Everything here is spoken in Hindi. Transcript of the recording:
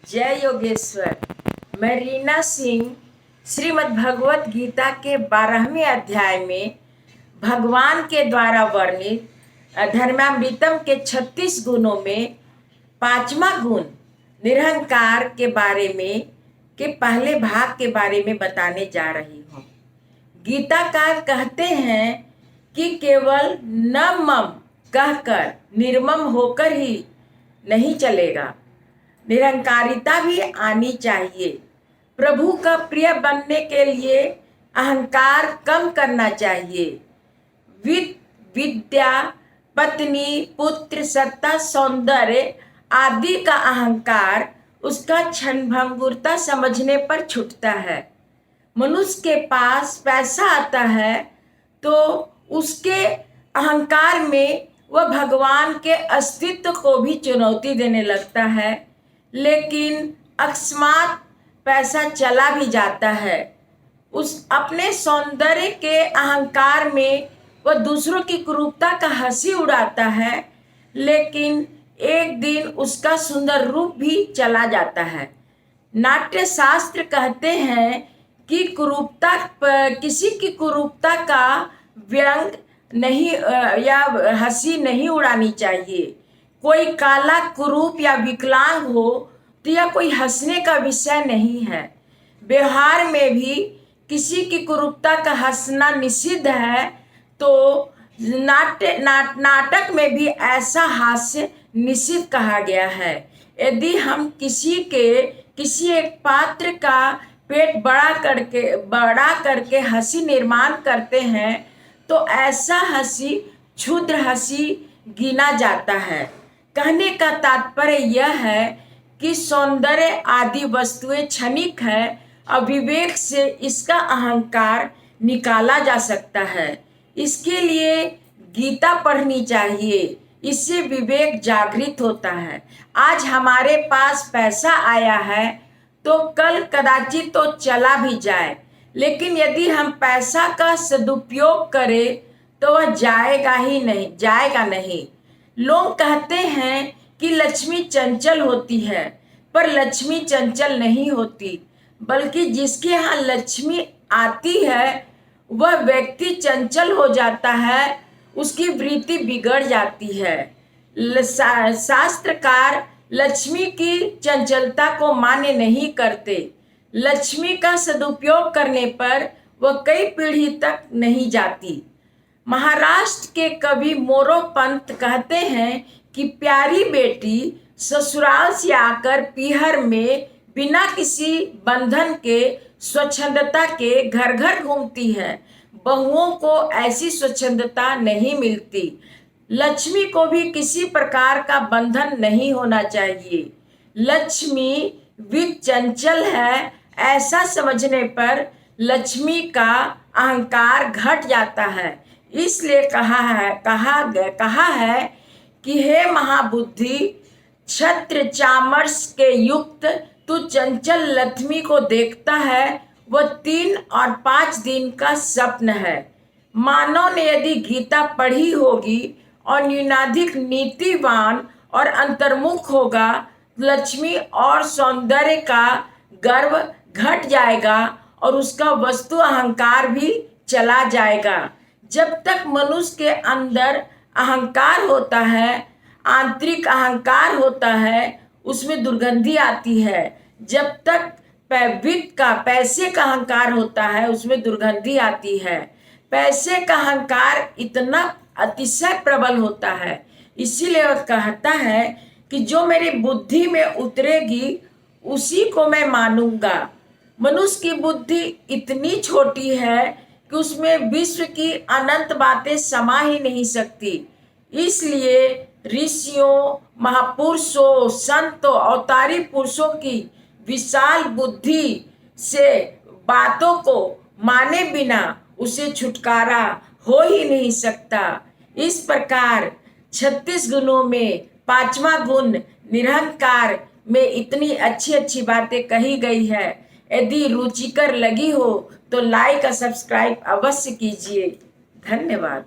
जय योगेश्वर। मैं रीना सिंह श्रीमद् भगवत गीता के 12वें अध्याय में भगवान के द्वारा वर्णित धर्मामृतम के 36 गुणों में 5वां गुण निरहंकार के बारे में के पहले भाग के बारे में बताने जा रही हूँ। गीताकार कहते हैं कि केवल न मम कहकर निर्मम होकर ही नहीं चलेगा, निरंकारिता भी आनी चाहिए। प्रभु का प्रिय बनने के लिए अहंकार कम करना चाहिए। विद्या, पत्नी, पुत्र, सत्ता, सौंदर्य आदि का अहंकार उसका क्षणभंगुरता समझने पर छूटता है। मनुष्य के पास पैसा आता है तो उसके अहंकार में वह भगवान के अस्तित्व को भी चुनौती देने लगता है, लेकिन अकस्मात पैसा चला भी जाता है। उस अपने सौंदर्य के अहंकार में वह दूसरों की कुरूपता का हंसी उड़ाता है, लेकिन एक दिन उसका सुंदर रूप भी चला जाता है। नाट्य शास्त्र कहते हैं कि कुरूपता किसी की कुरूपता का व्यंग नहीं या हंसी नहीं उड़ानी चाहिए। कोई काला, कुरूप या विकलांग हो तो यह कोई हंसने का विषय नहीं है। व्यवहार में भी किसी की कुरूपता का हंसना निषिद्ध है, तो नाटक में भी ऐसा हास्य निषिद्ध कहा गया है। यदि हम किसी एक पात्र का पेट बड़ा करके हंसी निर्माण करते हैं तो ऐसा हंसी क्षुद्र हंसी गिना जाता है। कहने का तात्पर्य यह है कि सौंदर्य आदि वस्तुएं क्षणिक है और विवेक से इसका अहंकार निकाला जा सकता है। इसके लिए गीता पढ़नी चाहिए, इससे विवेक जागृत होता है। आज हमारे पास पैसा आया है तो कल कदाचित तो चला भी जाए, लेकिन यदि हम पैसा का सदुपयोग करें तो वह जाएगा नहीं। लोग कहते हैं कि लक्ष्मी चंचल होती है, पर लक्ष्मी चंचल नहीं होती, बल्कि जिसके यहाँ लक्ष्मी आती है वह व्यक्ति चंचल हो जाता है, उसकी वृत्ति बिगड़ जाती है। शास्त्रकार लक्ष्मी की चंचलता को मान्य नहीं करते। लक्ष्मी का सदुपयोग करने पर वह कई पीढ़ी तक नहीं जाती। महाराष्ट्र के कवि मोरोपंत कहते हैं कि प्यारी बेटी ससुराल से आकर पीहर में बिना किसी बंधन के स्वच्छंदता के घर घर घूमती है। बहुओं को ऐसी स्वच्छंदता नहीं मिलती। लक्ष्मी को भी किसी प्रकार का बंधन नहीं होना चाहिए। लक्ष्मी विद चंचल है, ऐसा समझने पर लक्ष्मी का अहंकार घट जाता है। इसलिए कहा है कि हे महाबुद्धि, छत्र चामर्स के युक्त तू चंचल लक्ष्मी को देखता है, वह 3 और 5 दिन का स्वप्न है। मानव ने यदि गीता पढ़ी होगी और न्यूनाधिक नीतिवान और अंतर्मुख होगा, लक्ष्मी और सौंदर्य का गर्व घट जाएगा और उसका वस्तु अहंकार भी चला जाएगा। जब तक मनुष्य के अंदर अहंकार होता है, आंतरिक अहंकार होता है, उसमें दुर्गंधी आती है। जब तक पैसे का अहंकार होता है, उसमें दुर्गंधी आती है। पैसे का अहंकार इतना अतिशय प्रबल होता है, इसीलिए वह कहता है कि जो मेरी बुद्धि में उतरेगी उसी को मैं मानूंगा। मनुष्य की बुद्धि इतनी छोटी है कि उसमें विश्व की अनंत बातें समा ही नहीं सकती। इसलिए ऋषियों, महापुरुषों, संतों, अवतारी पुरुषों की विशाल बुद्धि से बातों को माने बिना उसे छुटकारा हो ही नहीं सकता। इस प्रकार 36 गुणों में 5वां गुण निरहंकार में इतनी अच्छी अच्छी बातें कही गई है। यदि रुचिकर लगी हो तो लाइक और सब्सक्राइब अवश्य कीजिए। धन्यवाद।